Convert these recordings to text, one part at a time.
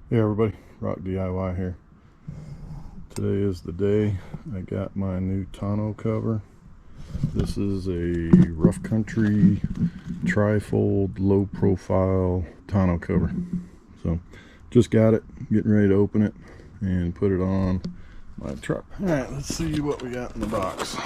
Hey everybody, Rock DIY here. Today is the day I got my new tonneau cover. This is a rough country tri-fold low profile tonneau cover. So just got it, getting ready to open it and put it on my truck. Alright, let's see what we got in the box.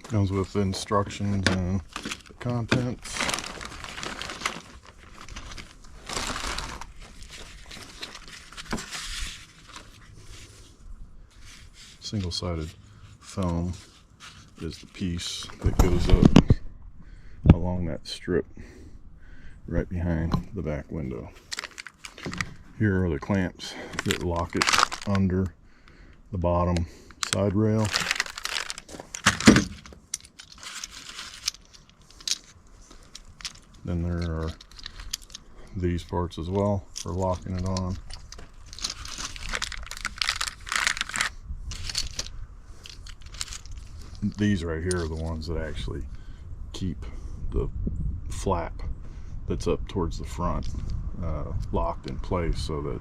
Comes with instructions and the contents. Single-sided foam is the piece that goes up along that strip right behind the back window. Here are the clamps that lock it under the bottom side rail. Then there are these parts as well for locking it on. These right here are the ones that actually keep the flap that's up towards the front locked in place, so that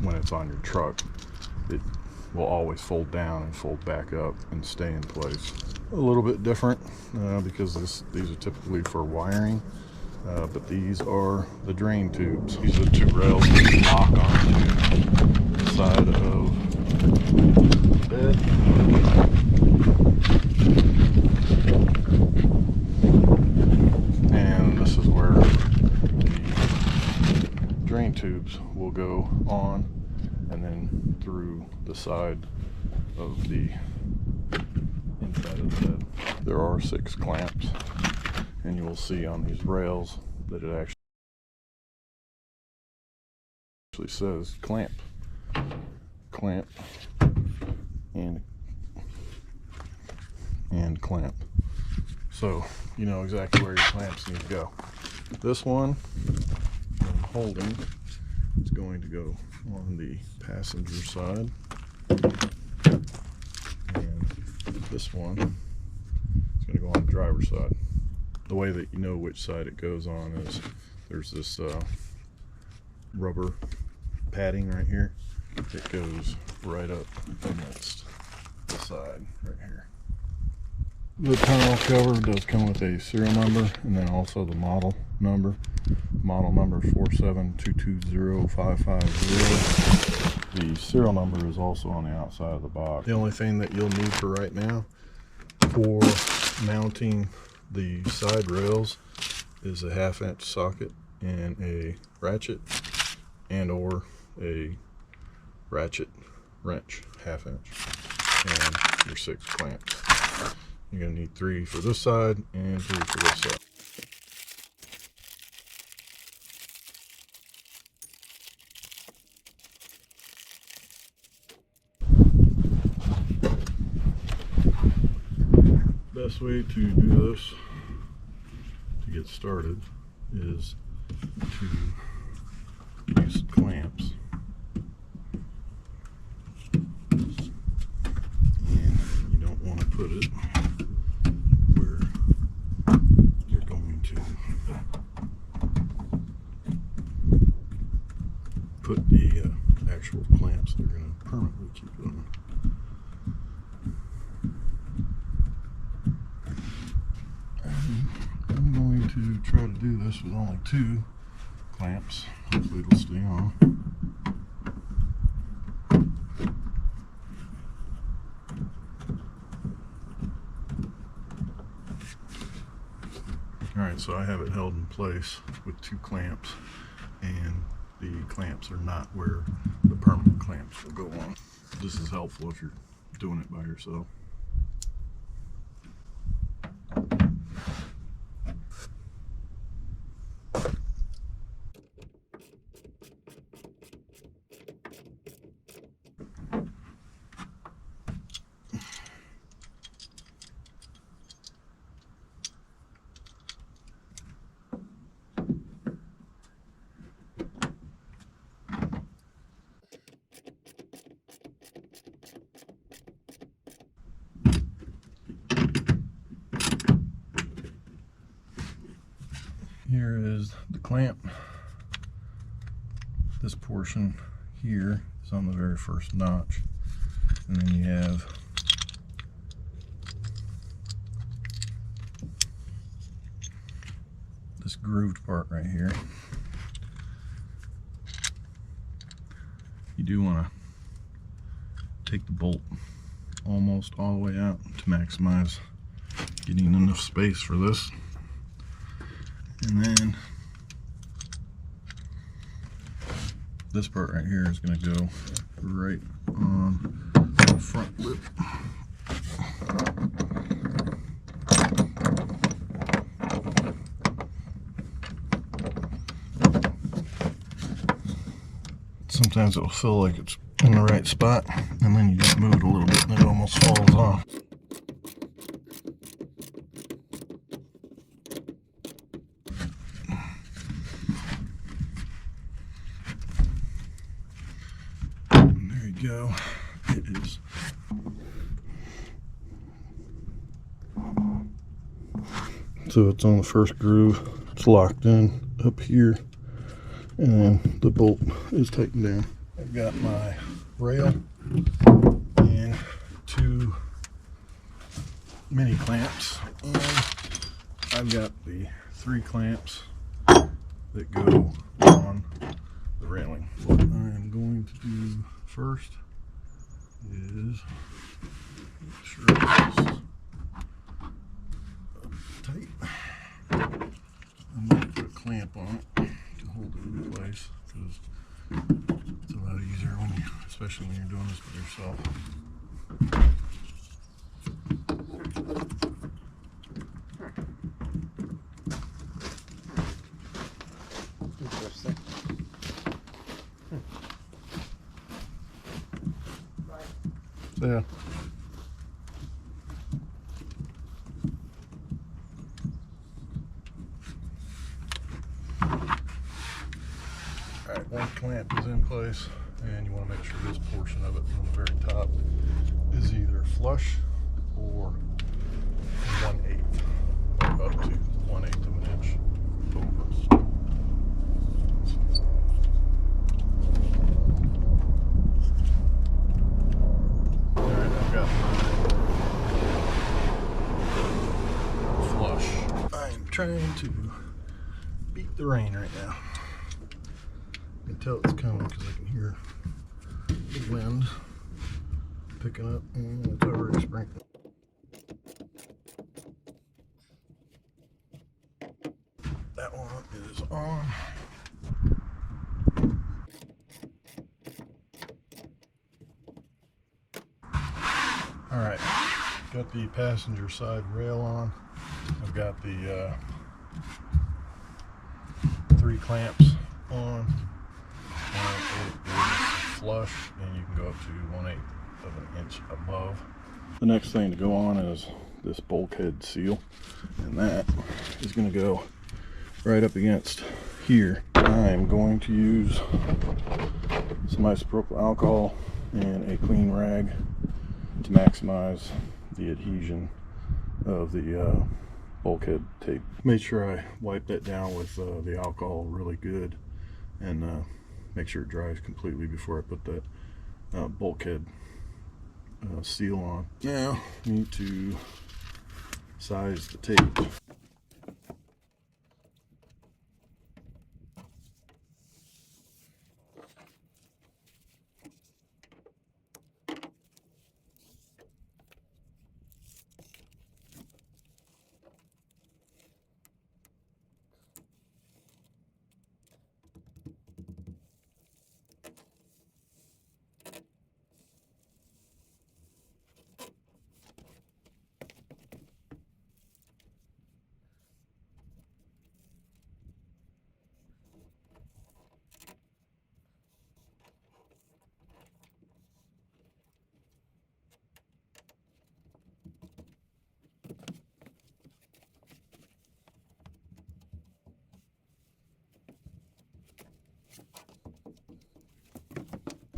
when it's on your truck it will always fold down and fold back up and stay in place. A little bit different because these are typically for wiring, but these are the drain tubes. These are the two rails that lock onto the side of the bed. And this is where the drain tubes will go on and then through the side of the inside of the bed. There are 6 clamps, and you will see on these rails that it actually says clamp, and clamp. So you know exactly where your clamps need to go. This one I'm holding is going to go on the passenger side, and this one is going to go on the driver's side. The way that you know which side it goes on is there's this rubber padding right here that goes right up against the side right here. The tonneau cover does come with a serial number and then also the model number. Model number 472205550. The serial number is also on the outside of the box. The only thing that you'll need for right now for mounting the side rails is a 1/2 inch socket and a ratchet, and or a ratchet wrench 1/2 inch, and your 6 clamps. You're going to need 3 for this side and 3 for this side. Best way to do this to get started is to use clamps, and you don't want to put it where you're going to put the actual clamps that are going to permanently keep it on. I'm going to try to do this with only 2 clamps. Hopefully it'll stay on. Alright, so I have it held in place with 2 clamps, and the clamps are not where the permanent clamps will go on. This is helpful if you're doing it by yourself. Here is the clamp. This portion here is on the very first notch, and then you have this grooved part right here. You do want to take the bolt almost all the way out to maximize getting enough space for this. And then this part right here is going to go right on the front lip. Sometimes it'll feel like it's in the right spot, and then you just move it a little bit and it almost falls off. And there you go. It is. So it's on the first groove. It's locked in up here, and then the bolt is tightened down. I've got my rail and 2 mini clamps, and I've got the 3 clamps that go on the railing. What I'm going to do first is make sure it's tight. I'm going to put a clamp on it to hold it in place, because it's a lot easier when you, especially when you're doing this by yourself. Interesting. So yeah. Alright, one clamp is in place, and you want to make sure this portion of it from the very top is either flush or 1/8, up to 1/8 of an inch over. Alright, I've got my flush. I'm trying to beat the rain right now. I can tell it's coming because I can hear the wind picking up, and it's already sprinkling. That one is on. Alright, got the passenger side rail on. I've got the 3 clamps on. It is flush, and you can go up to 1/8 of an inch above. The next thing to go on is this bulkhead seal, and that is going to go right up against here. I'm going to use some isopropyl alcohol and a clean rag to maximize the adhesion of the bulkhead tape. Make sure I wipe that down with the alcohol really good, and make sure it dries completely before I put that bulkhead seal on. Now I need to size the tape.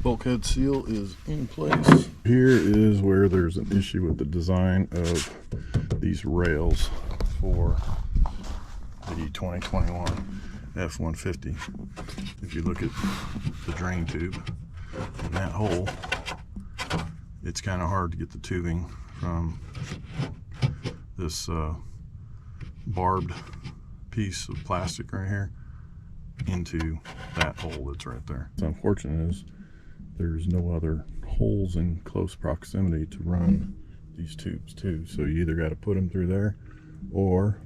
Bulkhead seal is in place. Here is where there's an issue with the design of these rails for the 2021 F-150. If you look at the drain tube in that hole, it's kind of hard to get the tubing from this barbed piece of plastic right here into that hole that's right there. What's unfortunate is there's no other holes in close proximity to run these tubes to, so you either got to put them through there or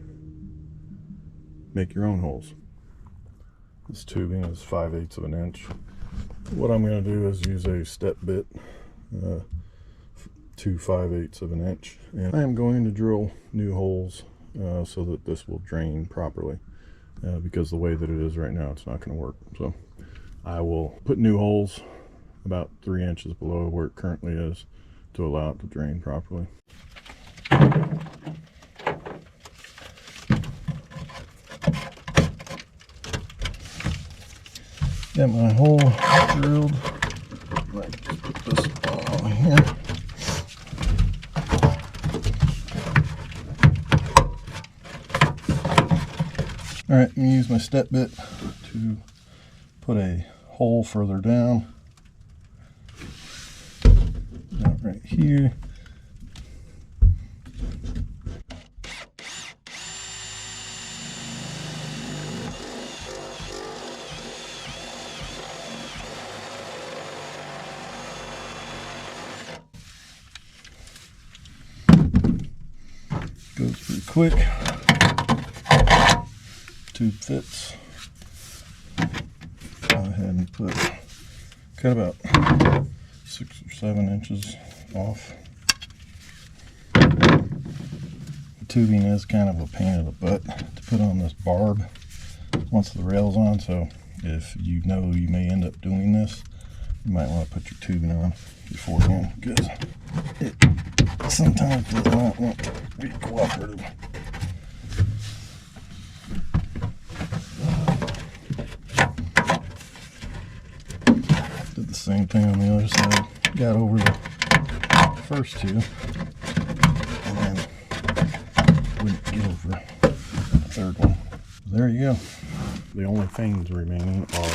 make your own holes. This tubing is 5/8 of an inch. What I'm going to do is use a step bit to 5/8 of an inch, and I am going to drill new holes so that this will drain properly, because the way that it is right now, it's not going to work. So I will put new holes about 3 inches below where it currently is to allow it to drain properly. Got my hole drilled. Might just put this on here. Alright, I'm going to use my step bit to put a hole further down. About right here. Goes pretty quick. Tube fits. Go ahead and cut about 6 or 7 inches off. The tubing is kind of a pain in the butt to put on this barb once the rail's on, so if you know you may end up doing this, you might want to put your tubing on beforehand, because it sometimes does not want to be cooperative. Did the same thing on the other side. Got over the first two, and then wouldn't get over the third one. There you go. The only things remaining are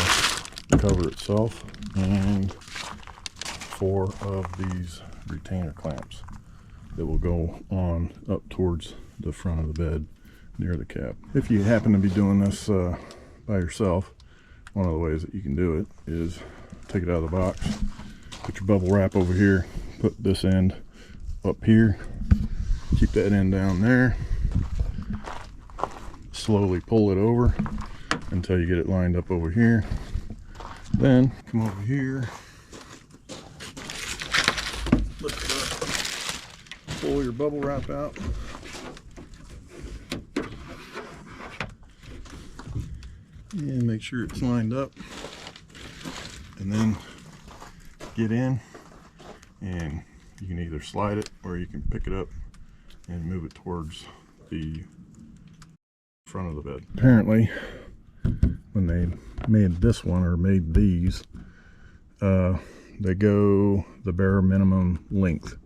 the cover itself and 4 of these retainer clamps that will go on up towards the front of the bed near the cab. If you happen to be doing this by yourself, one of the ways that you can do it is take it out of the box, put your bubble wrap over here, put this end up here, keep that end down there, slowly pull it over until you get it lined up over here. Then come over here, lift it up, pull your bubble wrap out, and make sure it's lined up, and then get in, and you can either slide it or you can pick it up and move it towards the front of the bed. Apparently when they made this one, or made these, they go the bare minimum length,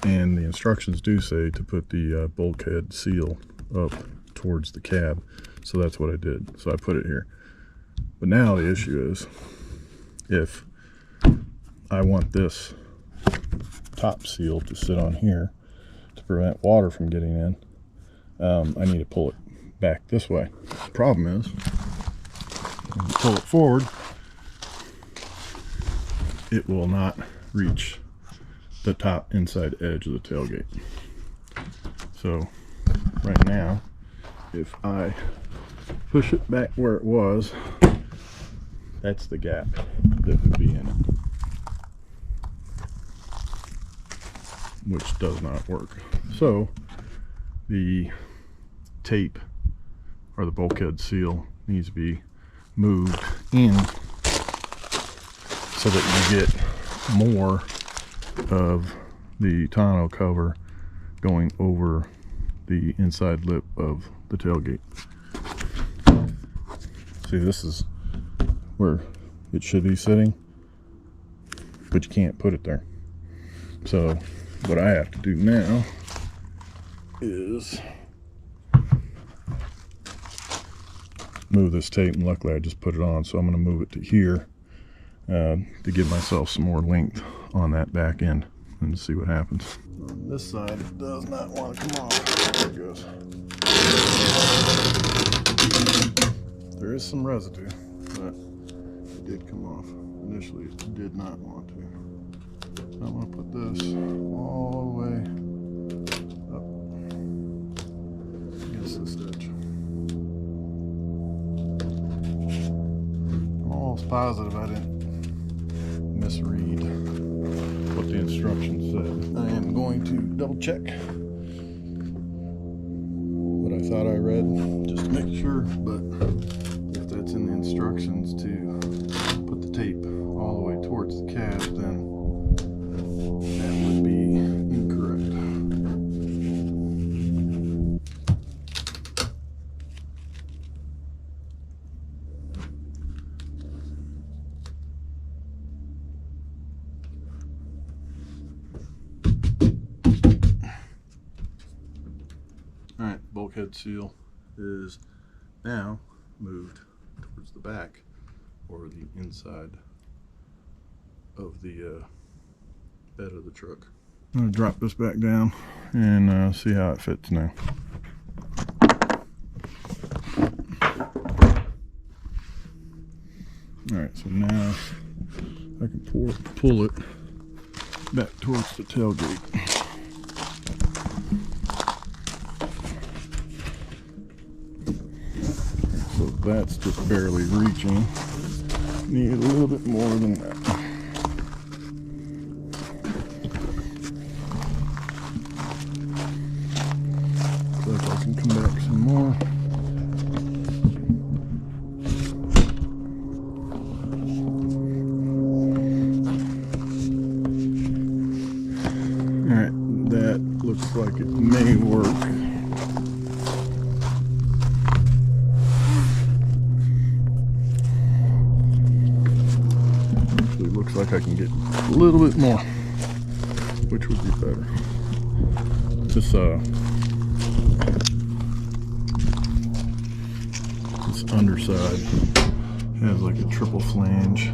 and the instructions do say to put the bulkhead seal up towards the cab, so that's what I did. So I put it here. But now the issue is, if I want this top seal to sit on here to prevent water from getting in, I need to pull it back this way. The problem is, when you pull it forward, it will not reach the top inside edge of the tailgate. So right now, if I push it back where it was, that's the gap that would be in it, which does not work. So the tape, or the bulkhead seal, needs to be moved in so that you get more of the tonneau cover going over the inside lip of the tailgate. See, this is where it should be sitting, but you can't put it there. So what I have to do now is move this tape, and luckily I just put it on, so I'm going to move it to here to give myself some more length on that back end and see what happens. On this side, it does not want to come off. There it goes. There is some residue, but it did come off. Initially, it did not want to. So I'm going to put this all the way up against this edge. I'm almost positive I didn't misread what the instructions said. I am going to double check what I thought I read just to make sure, but if that's in the instructions to put the tape all the way towards the cab, then that would be incorrect. Alright, bulkhead seal is now moved towards the back, or the inside of the bed of the truck. I'm going to drop this back down and see how it fits now. Alright, so now I can pull it back towards the tailgate. So that's just barely reaching. Need a little bit more than that. So if I can come back some more. Alright, that looks like it may work. Looks like I can get a little bit more, which would be better. This underside has like a triple flange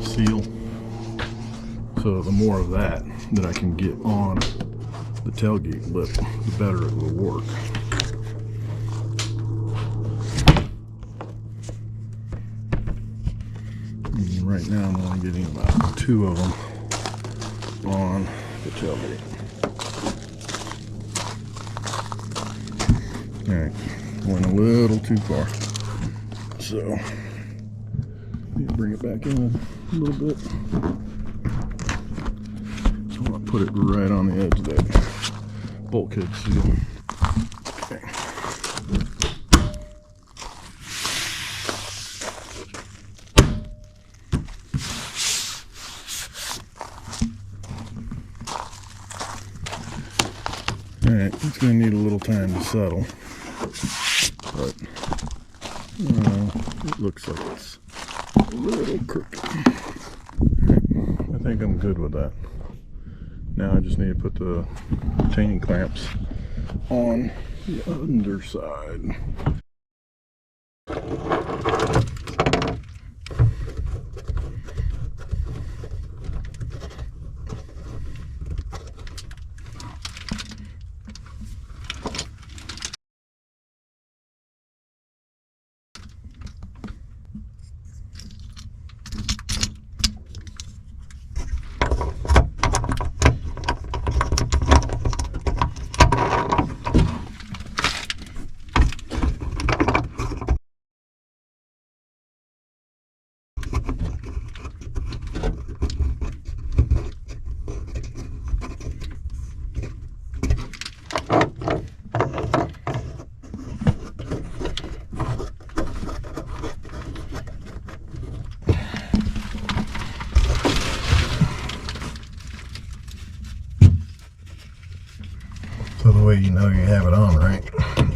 seal, so the more of that I can get on the tailgate lip, the better it will work. Right now I'm only getting about 2 of them on the tailgate. Alright, went a little too far. So, bring it back in a little bit. I want to put it right on the edge of that bulkhead seal. Okay. Alright, it's going to need a little time to settle, but it looks like it's a little crooked. Right, I think I'm good with that. Now I just need to put the retaining clamps on the underside. So the way you know you have it on right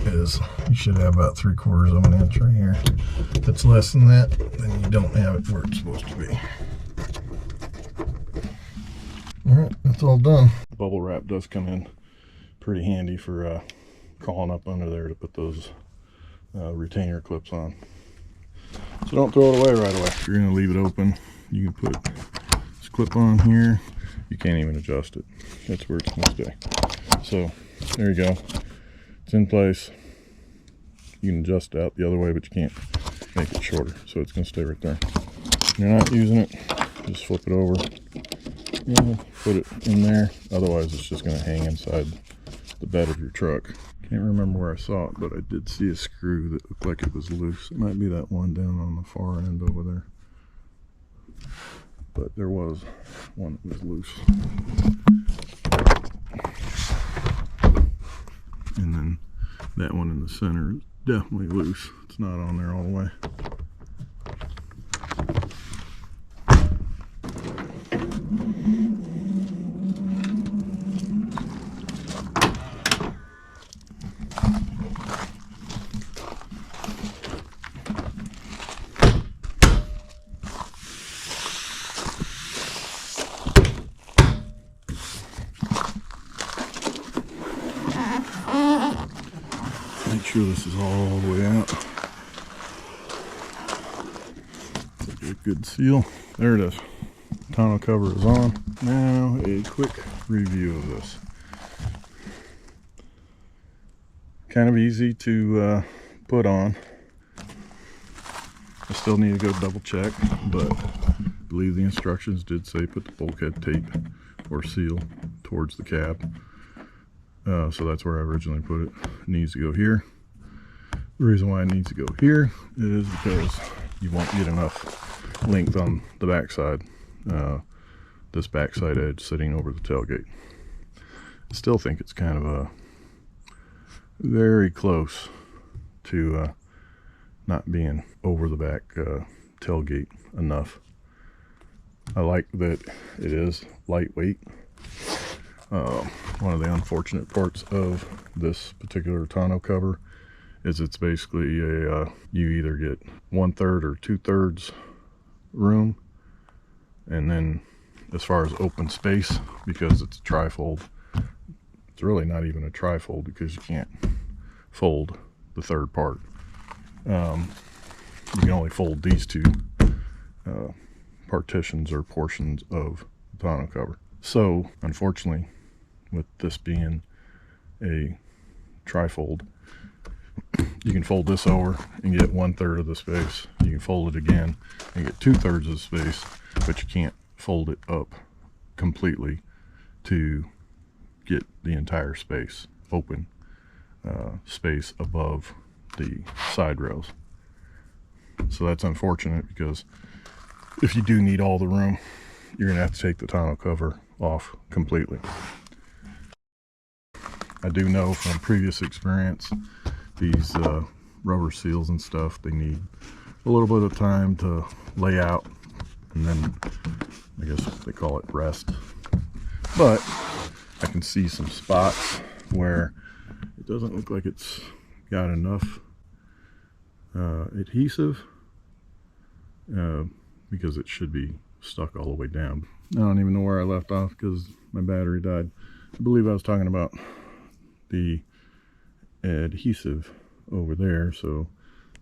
is you should have about 3/4 of an inch right here. If it's less than that, then you don't have it where it's supposed to be. Alright, that's all done. Bubble wrap does come in pretty handy for crawling up under there to put those retainer clips on. So don't throw it away right away. If you're gonna leave it open, you can put this clip on here. You can't even adjust it. That's where it's gonna stay. So there you go. It's in place. You can adjust it out the other way, but you can't make it shorter. So it's gonna stay right there. If you're not using it, just flip it over. Put it in there. Otherwise, it's just gonna hang inside the bed of your truck. Can't remember where I saw it, but I did see a screw that looked like it was loose. It might be that one down on the far end over there. But there was one that was loose. And then that one in the center is definitely loose. It's not on there all the way. Make sure this is all the way out. Take a good seal. There it is. Tonneau cover is on. Now a quick review of this. Kind of easy to put on. I still need to go double check, but I believe the instructions did say put the bulkhead tape or seal towards the cab. So that's where I originally put it. It needs to go here. The reason why it needs to go here is because you won't get enough length on the backside. This backside edge sitting over the tailgate. I still think it's kind of very close to not being over the back tailgate enough. I like that it is lightweight. One of the unfortunate parts of this particular tonneau cover is it's basically a you either get 1/3 or 2/3 room, and then as far as open space, because it's a trifold, it's really not even a trifold because you can't fold the third part. You can only fold these two partitions or portions of the tonneau cover. So unfortunately, with this being a trifold, you can fold this over and get 1/3 of the space. You can fold it again and get 2/3 of the space, but you can't fold it up completely to get the entire space, open space above the side rails. So that's unfortunate, because if you do need all the room, you're gonna have to take the tonneau cover off completely. I do know from previous experience, these rubber seals and stuff, they need a little bit of time to lay out, and then I guess they call it rest. But I can see some spots where it doesn't look like it's got enough adhesive, because it should be stuck all the way down. I don't even know where I left off because my battery died. I believe I was talking about the adhesive over there. So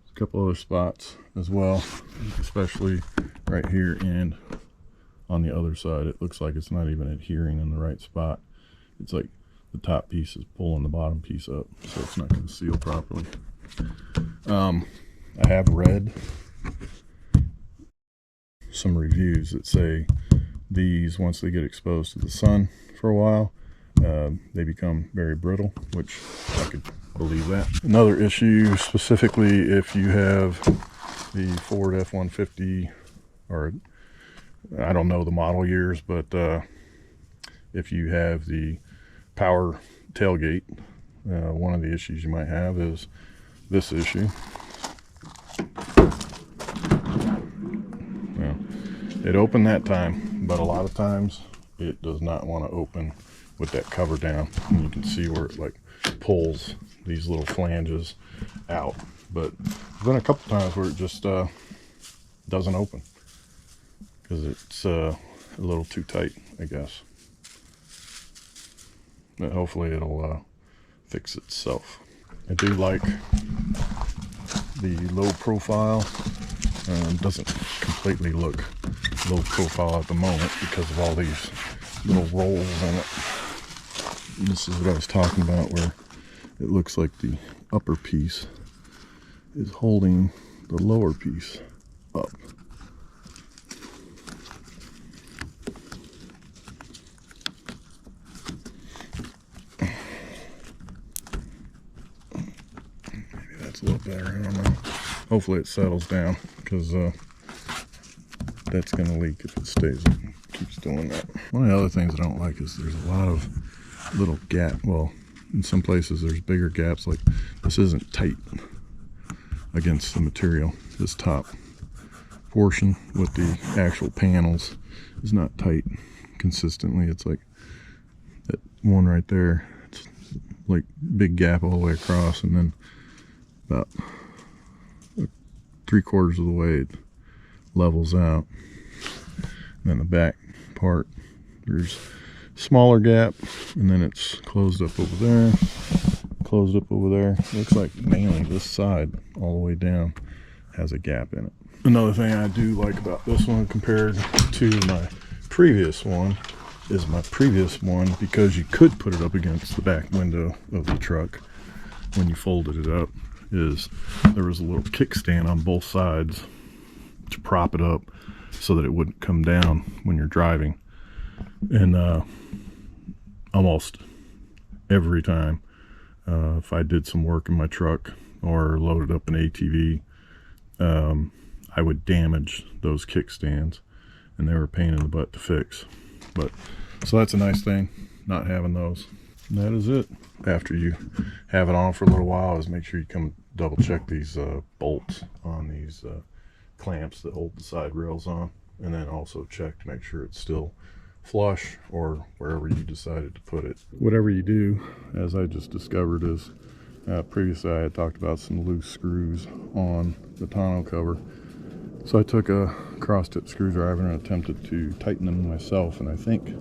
a couple other spots as well, especially right here and on the other side. It looks like it's not even adhering in the right spot. It's like the top piece is pulling the bottom piece up, so it's not going to seal properly. I have read some reviews that say these, once they get exposed to the sun for a while, they become very brittle, which I could believe that. Another issue, specifically if you have the Ford F150, or I don't know the model years, but if you have the power tailgate, one of the issues you might have is this issue. Well, it opened that time, but a lot of times it does not want to open with that cover down, and you can see where it like pulls these little flanges out. But there's been a couple times where it just doesn't open because it's a little too tight, I guess. But hopefully it'll fix itself. I do like the low profile Doesn't completely look low profile at the moment because of all these little rolls in it. And this is what I was talking about, where it looks like the upper piece is holding the lower piece up. Maybe that's a little better, I don't know. Hopefully it settles down, because that's going to leak if it keeps doing that. One of the other things I don't like is there's a lot of little gap. Well, in some places there's bigger gaps, like this isn't tight against the material. This top portion with the actual panels is not tight consistently. It's like that one right there, it's like big gap all the way across, and then about 3/4 of the way it levels out. And then the back part, there's smaller gap, and then it's closed up over there, closed up over there. Looks like mainly this side all the way down has a gap in it. Another thing I do like about this one compared to my previous one is my previous one, because you could put it up against the back window of the truck when you folded it up, is there was a little kickstand on both sides to prop it up so that it wouldn't come down when you're driving. And almost every time if I did some work in my truck or loaded up an ATV, I would damage those kickstands, and they were a pain in the butt to fix. But so that's a nice thing, not having those. And that is it. After you have it on for a little while, is make sure you come double check these bolts on these clamps that hold the side rails on, and then also check to make sure it's still flush or wherever you decided to put it. Whatever you do, as I just discovered, is previously I had talked about some loose screws on the tonneau cover. So I took a cross-tip screwdriver and attempted to tighten them myself, and I think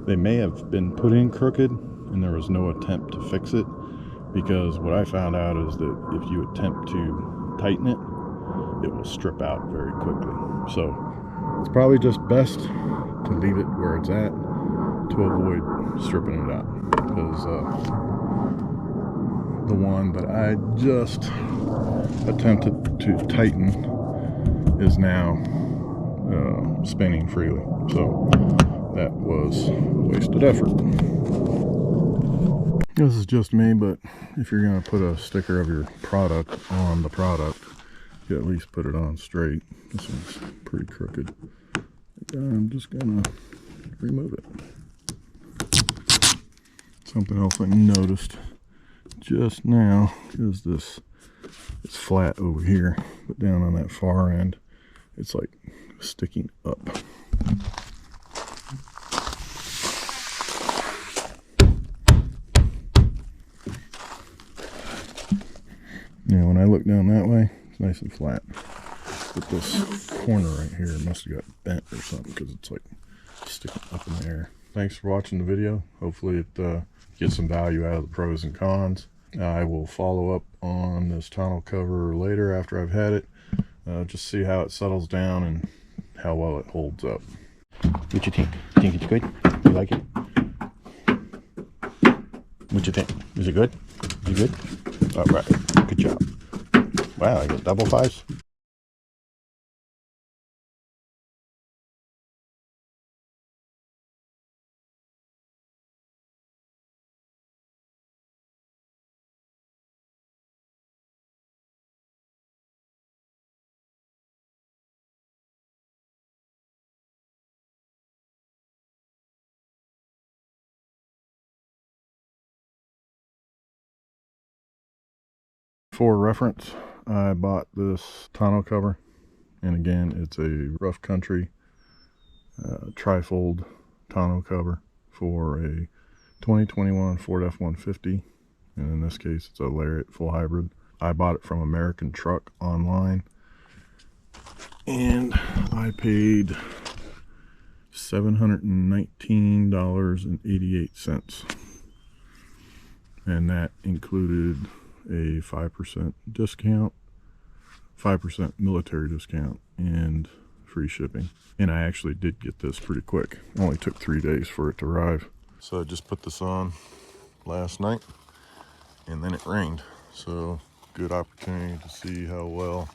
they may have been put in crooked and there was no attempt to fix it, because what I found out is that if you attempt to tighten it, it will strip out very quickly. So it's probably just best to leave it where it's at to avoid stripping it out, because the one that I just attempted to tighten is now spinning freely. So that was wasted effort. This is just me, but if you're going to put a sticker of your product on the product, you at least put it on straight. This one's pretty crooked. I'm just going to remove it. Something else I noticed just now is this. It's flat over here, but down on that far end, it's like sticking up. Now when I look down that way, it's nice and flat. But this corner right here must have got bent or something, because it's like sticking up in the air. Thanks for watching the video. Hopefully it gets some value out of the pros and cons. I will follow up on this tonneau cover later after I've had it. Just see how it settles down and how well it holds up. What you think? You think it's good? You like it? What you think? Is it good? Is it good? All right. Good job. Wow, I got double fives. For reference, I bought this tonneau cover, and again, it's a rough country trifold tonneau cover for a 2021 Ford F150, and in this case it's a Lariat full hybrid. I bought it from American Truck online, and I paid $719.88, and that included a 5% discount 5% military discount and free shipping. And I actually did get this pretty quick. It only took 3 days for it to arrive. So I just put this on last night and then it rained. So good opportunity to see how well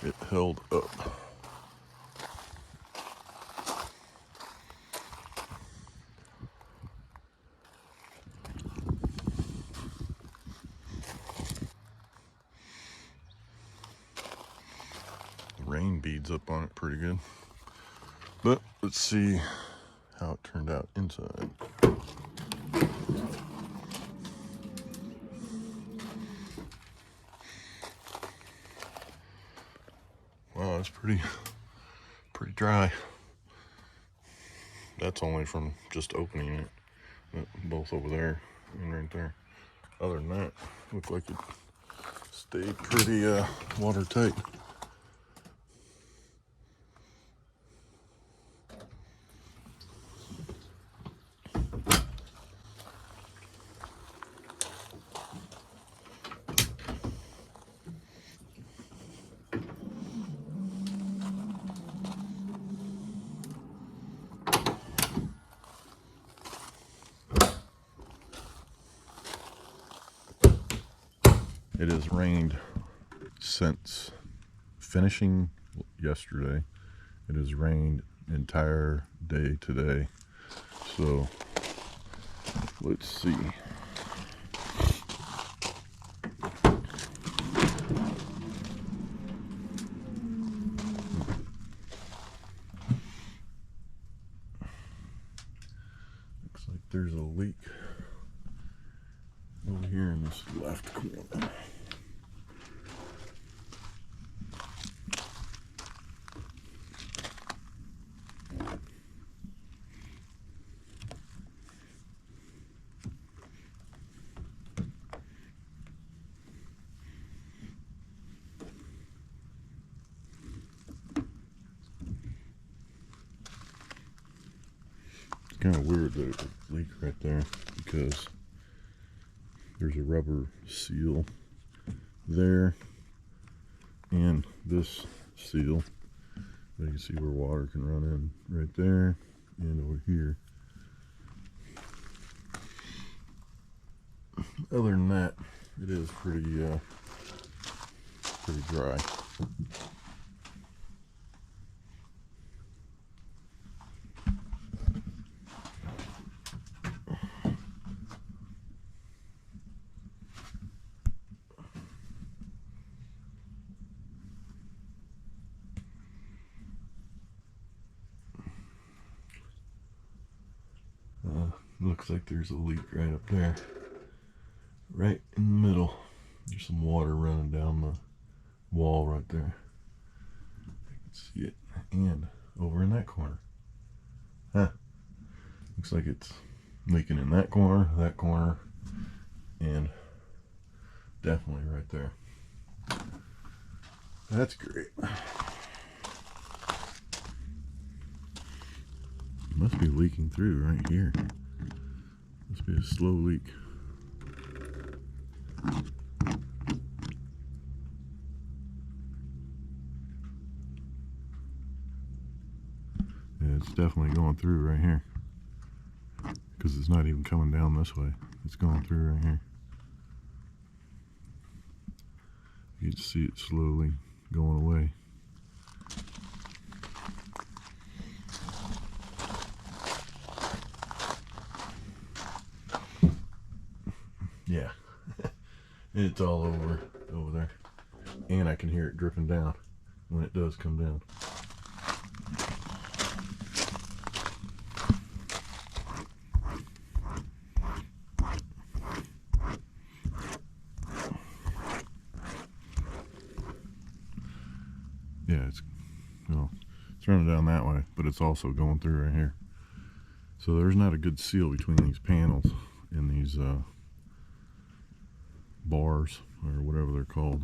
it held up. Rain beads up on it pretty good. But let's see how it turned out inside. Wow, it's pretty dry. That's only from just opening it. Both over there and right there. Other than that, looked like it stayed pretty watertight. It has rained since finishing yesterday. It has rained entire day today. So let's see. Looks like there's a leak over here in this left corner. It's kind of weird that it would leak right there because there's a rubber seal there and this seal. You can see where water can run in right there and over here. Other than that, it is pretty dry. Looks like there's a leak right up there, right in the middle. There's some water running down the wall right there. I can see it, and over in that corner. Huh. Looks like it's leaking in that corner, and definitely right there. That's great. It must be leaking through right here. Must be a slow leak. Yeah, it's definitely going through right here. Because it's not even coming down this way. It's going through right here. You can see it slowly going away. Yeah, it's all over there, and I can hear it dripping down when it does come down. Yeah, it's running down that way, but it's also going through right here. So there's not a good seal between these panels and these bars or whatever they're called.